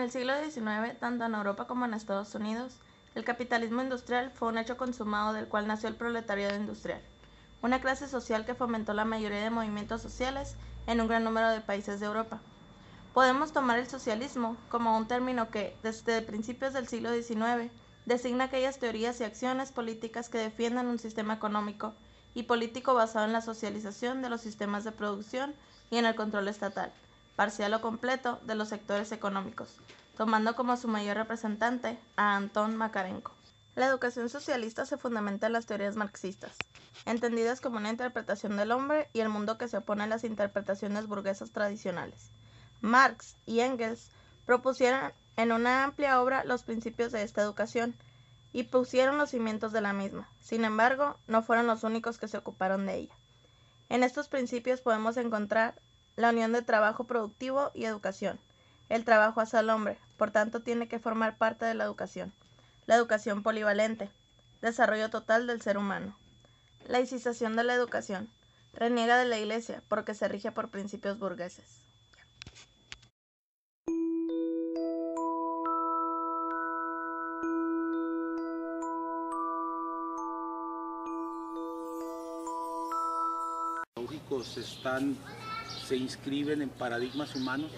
el siglo XIX, tanto en Europa como en Estados Unidos, el capitalismo industrial fue un hecho consumado del cual nació el proletariado industrial, una clase social que fomentó la mayoría de movimientos sociales en un gran número de países de Europa. Podemos tomar el socialismo como un término que, desde principios del siglo XIX, designa aquellas teorías y acciones políticas que defiendan un sistema económico y político basado en la socialización de los sistemas de producción y en el control estatal, parcial o completo, de los sectores económicos, tomando como su mayor representante a Antón Makarenko. La educación socialista se fundamenta en las teorías marxistas, entendidas como una interpretación del hombre y el mundo que se opone a las interpretaciones burguesas tradicionales. Marx y Engels propusieron en una amplia obra los principios de esta educación y pusieron los cimientos de la misma. Sin embargo, no fueron los únicos que se ocuparon de ella. En estos principios podemos encontrar la unión de trabajo productivo y educación. El trabajo hace al hombre, por tanto tiene que formar parte de la educación. La educación polivalente, desarrollo total del ser humano. Laicización de la educación, reniega de la Iglesia porque se rige por principios burgueses. Se inscriben en paradigmas humanos,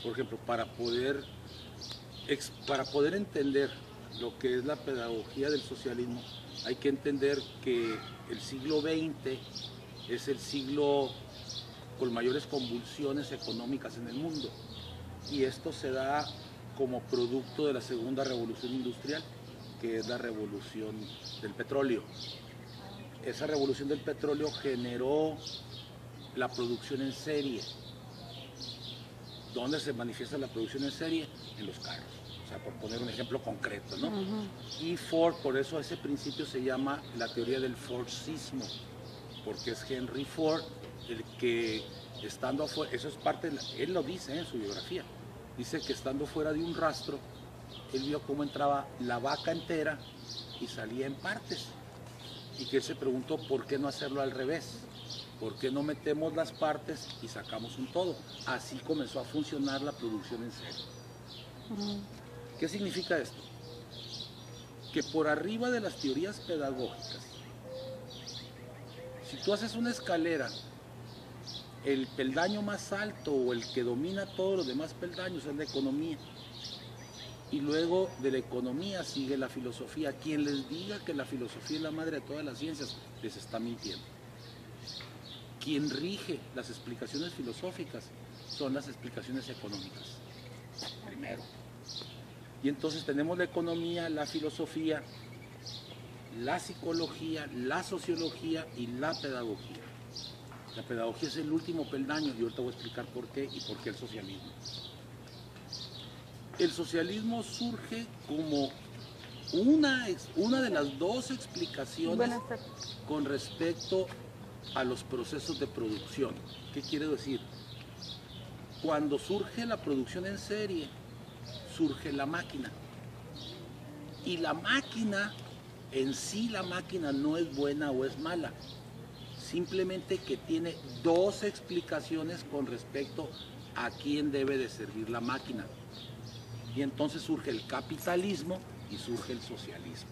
por ejemplo, para poder entender lo que es la pedagogía del socialismo, hay que entender que el siglo XX es el siglo con mayores convulsiones económicas en el mundo, y esto se da como producto de la segunda revolución industrial, que es la revolución del petróleo. Esa revolución del petróleo generó la producción en serie. ¿Dónde se manifiesta la producción en serie? En los carros. O sea, por poner un ejemplo concreto, ¿no? Y Ford, por eso ese principio se llama la teoría del Fordismo, porque es Henry Ford el que, estando afuera, eso es parte, él lo dice en su biografía, dice que estando fuera de un rastro, él vio cómo entraba la vaca entera y salía en partes. Y que él se preguntó por qué no hacerlo al revés, por qué no metemos las partes y sacamos un todo. Así comenzó a funcionar la producción en serie. ¿Qué significa esto? Que por arriba de las teorías pedagógicas, si tú haces una escalera, el peldaño más alto o el que domina todos los demás peldaños es la economía. Y luego de la economía sigue la filosofía. Quien les diga que la filosofía es la madre de todas las ciencias, les está mintiendo. Quien rige las explicaciones filosóficas son las explicaciones económicas, primero. Y entonces tenemos la economía, la filosofía, la psicología, la sociología y la pedagogía. La pedagogía es el último peldaño y ahorita voy a explicar por qué y por qué el socialismo. El socialismo surge como una de las dos explicaciones con respecto a los procesos de producción. ¿Qué quiere decir? Cuando surge la producción en serie, surge la máquina. Y la máquina, en sí la máquina no es buena o es mala. Simplemente que tiene dos explicaciones con respecto a quién debe de servir la máquina. Y entonces surge el capitalismo y surge el socialismo.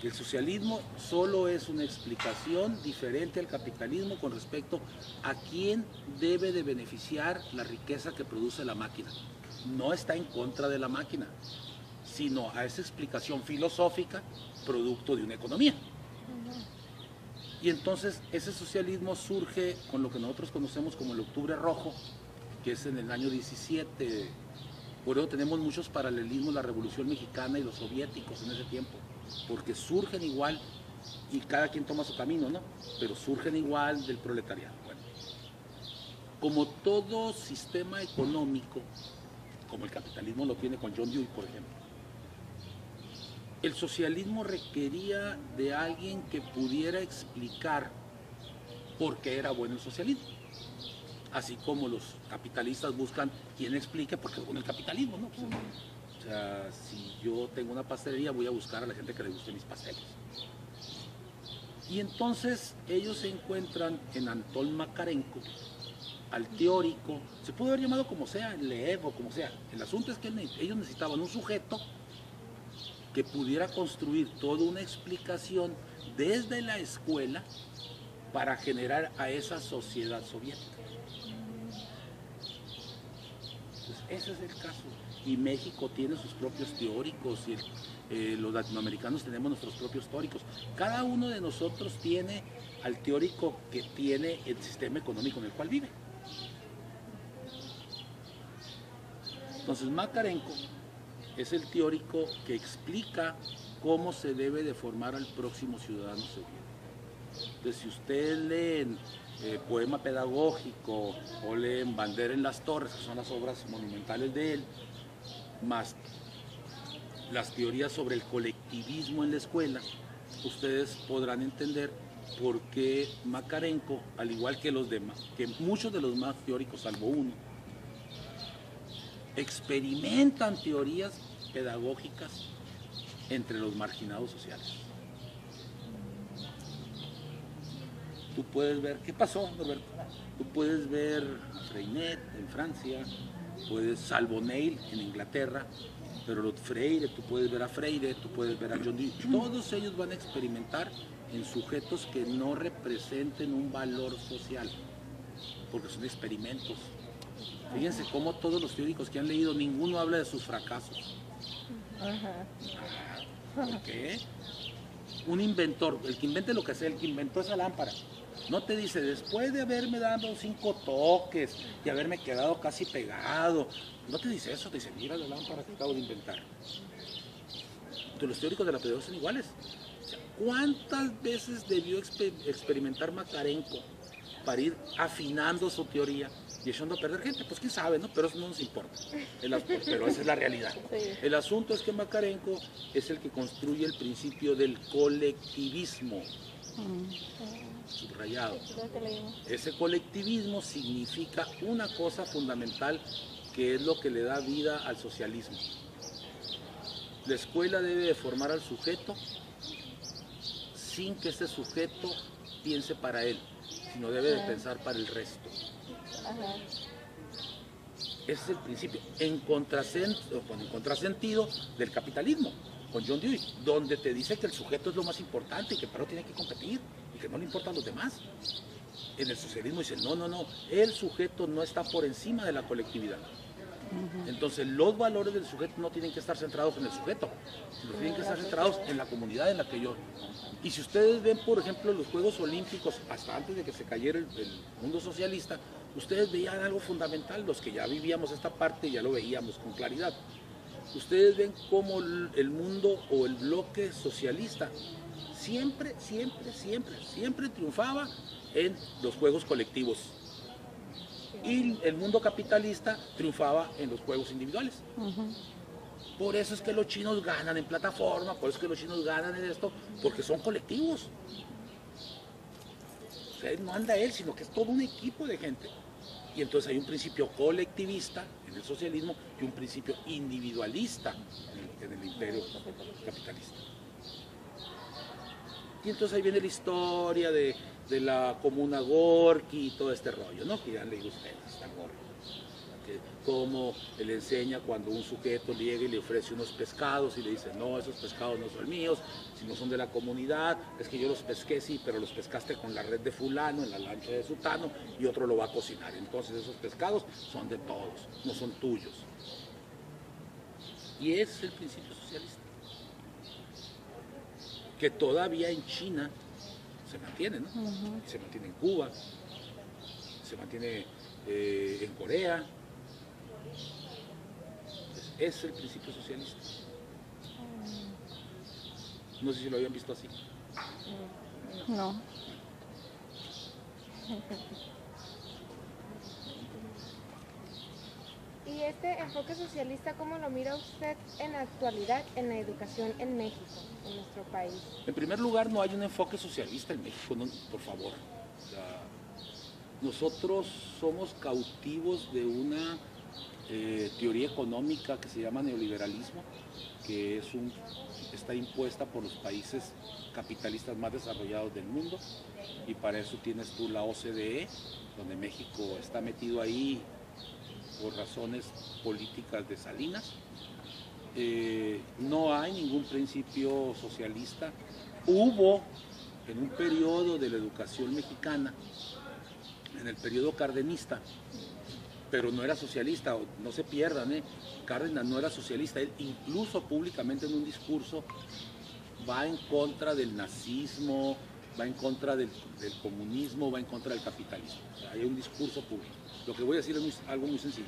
El socialismo solo es una explicación diferente al capitalismo con respecto a quién debe de beneficiar la riqueza que produce la máquina. No está en contra de la máquina, sino a esa explicación filosófica producto de una economía. Y entonces ese socialismo surge con lo que nosotros conocemos como el Octubre Rojo, que es en el año 17. Por eso tenemos muchos paralelismos, la Revolución Mexicana y los soviéticos en ese tiempo, porque surgen igual y cada quien toma su camino, ¿no? Pero surgen igual del proletariado. Bueno, como todo sistema económico, como el capitalismo lo tiene con John Dewey, por ejemplo, el socialismo requería de alguien que pudiera explicar por qué era bueno el socialismo. Así como los capitalistas buscan quien explique por qué es bueno el capitalismo, ¿no? O sea, si yo tengo una pastelería, voy a buscar a la gente que le guste mis pasteles. Y entonces ellos se encuentran en Antón Makarenko al teórico, se pudo haber llamado como sea, Lev o como sea. El asunto es que ellos necesitaban un sujeto que pudiera construir toda una explicación desde la escuela para generar a esa sociedad soviética. Entonces, ese es el caso. Y México tiene sus propios teóricos y los latinoamericanos tenemos nuestros propios teóricos. Cada uno de nosotros tiene al teórico que tiene el sistema económico en el cual vive. Entonces Makarenko es el teórico que explica cómo se debe de formar al próximo ciudadano soviético. Entonces, si ustedes leen Poema Pedagógico o leen Bandera en las Torres, que son las obras monumentales de él, más las teorías sobre el colectivismo en la escuela, ustedes podrán entender por qué Makarenko, al igual que los demás, que muchos de los más teóricos, salvo uno, experimentan teorías pedagógicas entre los marginados sociales. Tú puedes ver, ¿qué pasó, Norberto? Tú puedes ver a Freinet en Francia, puedes salvo Neil en Inglaterra, pero los Freire, tú puedes ver a Freire, tú puedes ver a John Dewey, todos ellos van a experimentar en sujetos que no representen un valor social, porque son experimentos. Fíjense cómo todos los teóricos que han leído, ninguno habla de sus fracasos. ¿Por qué? Un inventor, el que invente lo que sea, el que inventó esa lámpara, no te dice, después de haberme dado 5 toques y haberme quedado casi pegado, no te dice eso, te dice, mira la lámpara que acabo de inventar. Entonces los teóricos de la pedagogía son iguales. O sea, ¿cuántas veces debió experimentar Makarenko para ir afinando su teoría y echando a perder gente? Pues quién sabe, ¿no? Pero eso no nos importa. Pero esa es la realidad. Sí. El asunto es que Makarenko es el que construye el principio del colectivismo. Subrayado. Ese colectivismo significa una cosa fundamental que es lo que le da vida al socialismo. La escuela debe de formar al sujeto sin que ese sujeto piense para él, sino debe de pensar para el resto. Ese es el principio, en contrasentido del capitalismo, con John Dewey, donde te dice que el sujeto es lo más importante y que pero tiene que competir y que no le importan los demás. En el socialismo dicen, no, el sujeto no está por encima de la colectividad. Entonces los valores del sujeto no tienen que estar centrados en el sujeto, sino tienen que estar centrados en la comunidad en la que yo. Y si ustedes ven, por ejemplo, los Juegos Olímpicos, hasta antes de que se cayera el mundo socialista, ustedes veían algo fundamental, los que ya vivíamos esta parte ya lo veíamos con claridad. Ustedes ven cómo el mundo o el bloque socialista siempre triunfaba en los juegos colectivos. Y el mundo capitalista triunfaba en los juegos individuales. Por eso es que los chinos ganan en plataforma, por eso es que los chinos ganan en esto, porque son colectivos. O sea, no anda él, sino que es todo un equipo de gente. Y entonces hay un principio colectivista en el socialismo y un principio individualista en el imperio capitalista. Y entonces ahí viene la historia de la comuna Gorky y todo este rollo, ¿no? Que ya han leído ustedes, esta Gorky. Cómo le enseña cuando un sujeto llega y le ofrece unos pescados y le dice, no, esos pescados no son míos, sino son de la comunidad, es que yo los pesqué, sí, pero los pescaste con la red de fulano, en la lancha de sutano, y otro lo va a cocinar. Entonces esos pescados son de todos, no son tuyos. Y ese es el principio socialista, que todavía en China se mantiene, ¿no? Se mantiene en Cuba, se mantiene en Corea. Entonces, es el principio socialista. No sé si lo habían visto así. No. ¿Y este enfoque socialista cómo lo mira usted en la actualidad en la educación en México, en nuestro país? En primer lugar, no hay un enfoque socialista en México, no, por favor. O sea, nosotros somos cautivos de una teoría económica que se llama neoliberalismo, que está impuesta por los países capitalistas más desarrollados del mundo, y para eso tienes tú la OCDE, donde México está metido ahí por razones políticas de Salinas. No hay ningún principio socialista. Hubo en un periodo de la educación mexicana, en el periodo cardenista, pero no era socialista, no se pierdan, Cárdenas no era socialista, él incluso públicamente en un discurso va en contra del nazismo, va en contra del comunismo, va en contra del capitalismo. O sea, hay un discurso público. Lo que voy a decir es algo muy sencillo.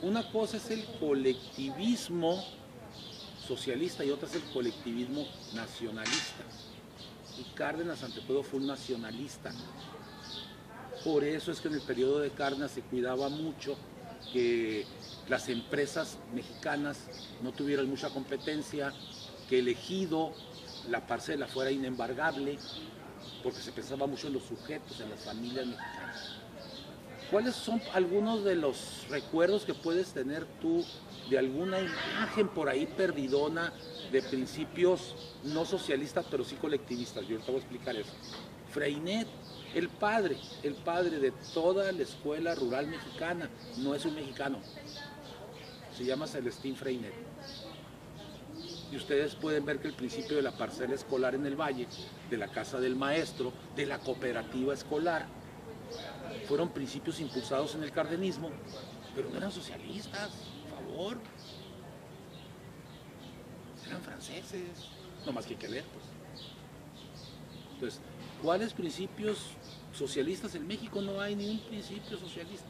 Una cosa es el colectivismo socialista y otra es el colectivismo nacionalista. Y Cárdenas ante todo fue un nacionalista. Por eso es que en el periodo de Cárdenas se cuidaba mucho que las empresas mexicanas no tuvieran mucha competencia, que el ejido, la parcela fuera inembargable, porque se pensaba mucho en los sujetos, en las familias mexicanas. ¿Cuáles son algunos de los recuerdos que puedes tener tú de alguna imagen por ahí perdidona de principios no socialistas, pero sí colectivistas? Yo ahorita voy a explicar eso. Freinet, el padre de toda la escuela rural mexicana, no es un mexicano, se llama Celestín Freinet. Y ustedes pueden ver que el principio de la parcela escolar en el valle, de la casa del maestro, de la cooperativa escolar, fueron principios impulsados en el cardenismo, pero no eran socialistas, por favor. Eran franceses, no más que hay que ver, pues. Entonces, ¿cuáles principios socialistas en México? No hay ni un principio socialista.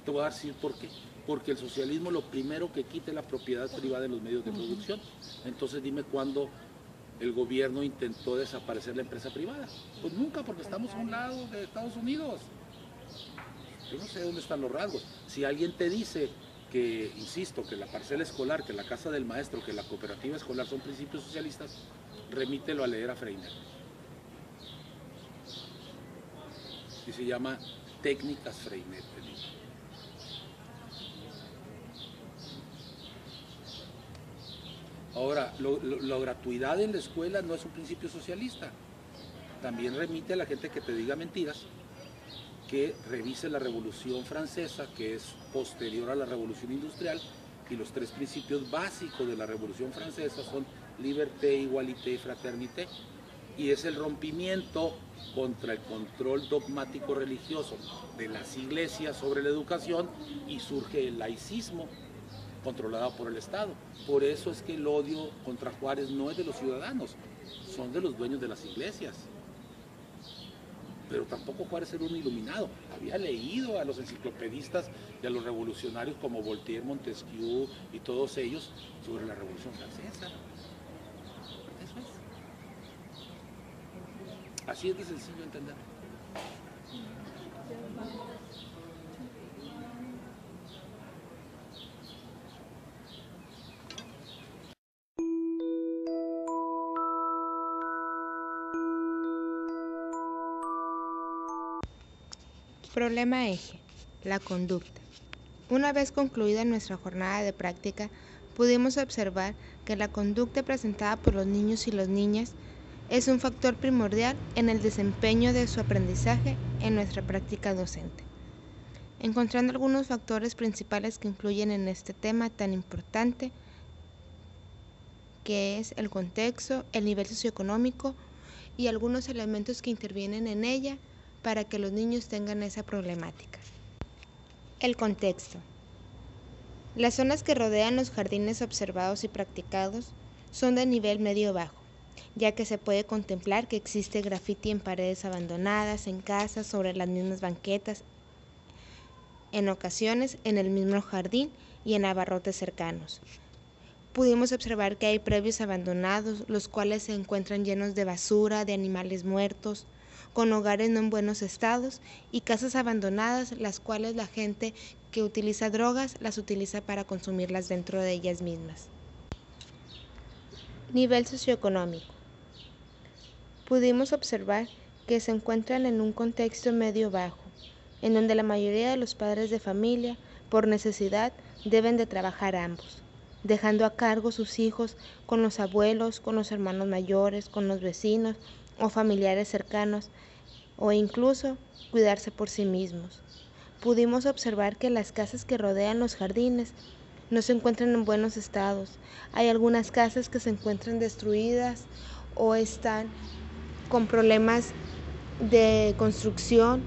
Te voy a decir por qué. Porque el socialismo lo primero que quita es la propiedad privada de los medios de producción. Entonces dime cuándo el gobierno intentó desaparecer la empresa privada. Pues nunca, porque estamos a un lado de Estados Unidos. Yo no sé dónde están los rasgos. Si alguien te dice que, insisto, que la parcela escolar, que la casa del maestro, que la cooperativa escolar son principios socialistas, remítelo a leer a Freinet. Y se llama Técnicas Freinet. Ahora, la gratuidad en la escuela no es un principio socialista. También remite a la gente que te diga mentiras, que revise la Revolución Francesa, que es posterior a la Revolución Industrial, y los tres principios básicos de la Revolución Francesa son liberté, igualité y fraternité, y es el rompimiento contra el control dogmático religioso de las iglesias sobre la educación, y surge el laicismo, controlado por el Estado. Por eso es que el odio contra Juárez no es de los ciudadanos, son de los dueños de las iglesias. Pero tampoco Juárez era un iluminado. Había leído a los enciclopedistas y a los revolucionarios como Voltaire, Montesquieu y todos ellos sobre la Revolución Francesa. Eso es. Así es de sencillo entender. Problema eje, la conducta. Una vez concluida nuestra jornada de práctica, pudimos observar que la conducta presentada por los niños y las niñas es un factor primordial en el desempeño de su aprendizaje en nuestra práctica docente. Encontrando algunos factores principales que influyen en este tema tan importante, que es el contexto, el nivel socioeconómico y algunos elementos que intervienen en ella, para que los niños tengan esa problemática. El contexto. Las zonas que rodean los jardines observados y practicados son de nivel medio-bajo, ya que se puede contemplar que existe grafiti en paredes abandonadas, en casas, sobre las mismas banquetas, en ocasiones en el mismo jardín y en abarrotes cercanos. Pudimos observar que hay predios abandonados, los cuales se encuentran llenos de basura, de animales muertos, con hogares no en buenos estados, y casas abandonadas, las cuales la gente que utiliza drogas las utiliza para consumirlas dentro de ellas mismas. Nivel socioeconómico. Pudimos observar que se encuentran en un contexto medio bajo, en donde la mayoría de los padres de familia por necesidad deben de trabajar ambos, dejando a cargo sus hijos con los abuelos, con los hermanos mayores, con los vecinos o familiares cercanos, o incluso cuidarse por sí mismos. Pudimos observar que las casas que rodean los jardines no se encuentran en buenos estados. Hay algunas casas que se encuentran destruidas o están con problemas de construcción.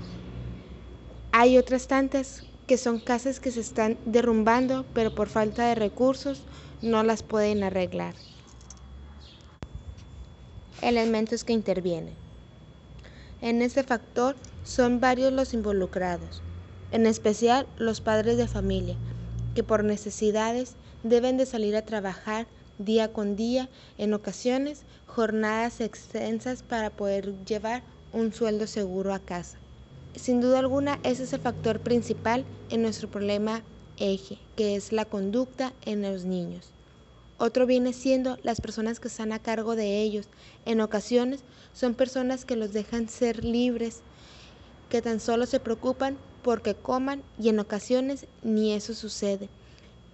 Hay otras tantas que son casas que se están derrumbando, pero por falta de recursos no las pueden arreglar. Elementos que intervienen. En este factor son varios los involucrados, en especial los padres de familia, que por necesidades deben de salir a trabajar día con día, en ocasiones jornadas extensas para poder llevar un sueldo seguro a casa. Sin duda alguna, ese es el factor principal en nuestro problema eje, que es la conducta en los niños. Otro viene siendo las personas que están a cargo de ellos. En ocasiones son personas que los dejan ser libres, que tan solo se preocupan porque coman y en ocasiones ni eso sucede.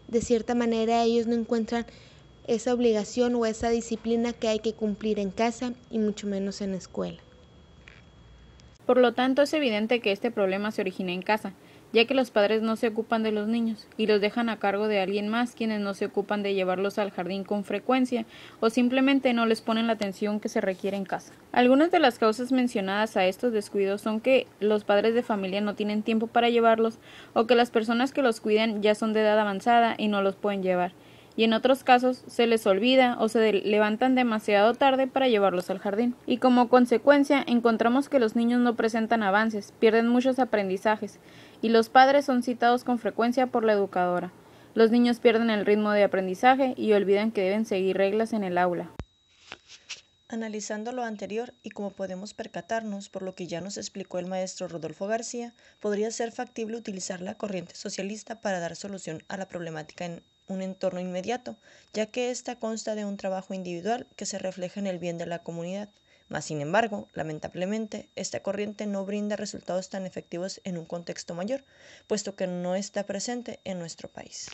De cierta manera ellos no encuentran esa obligación o esa disciplina que hay que cumplir en casa y mucho menos en la escuela. Por lo tanto, es evidente que este problema se origina en casa, ya que los padres no se ocupan de los niños y los dejan a cargo de alguien más, quienes no se ocupan de llevarlos al jardín con frecuencia o simplemente no les ponen la atención que se requiere en casa. Algunas de las causas mencionadas a estos descuidos son que los padres de familia no tienen tiempo para llevarlos o que las personas que los cuidan ya son de edad avanzada y no los pueden llevar. Y en otros casos se les olvida o se levantan demasiado tarde para llevarlos al jardín. Y como consecuencia encontramos que los niños no presentan avances, pierden muchos aprendizajes, y los padres son citados con frecuencia por la educadora. Los niños pierden el ritmo de aprendizaje y olvidan que deben seguir reglas en el aula. Analizando lo anterior y como podemos percatarnos por lo que ya nos explicó el maestro Rodolfo García, podría ser factible utilizar la corriente socialista para dar solución a la problemática en un entorno inmediato, ya que ésta consta de un trabajo individual que se refleja en el bien de la comunidad. Mas, sin embargo, lamentablemente, esta corriente no brinda resultados tan efectivos en un contexto mayor, puesto que no está presente en nuestro país.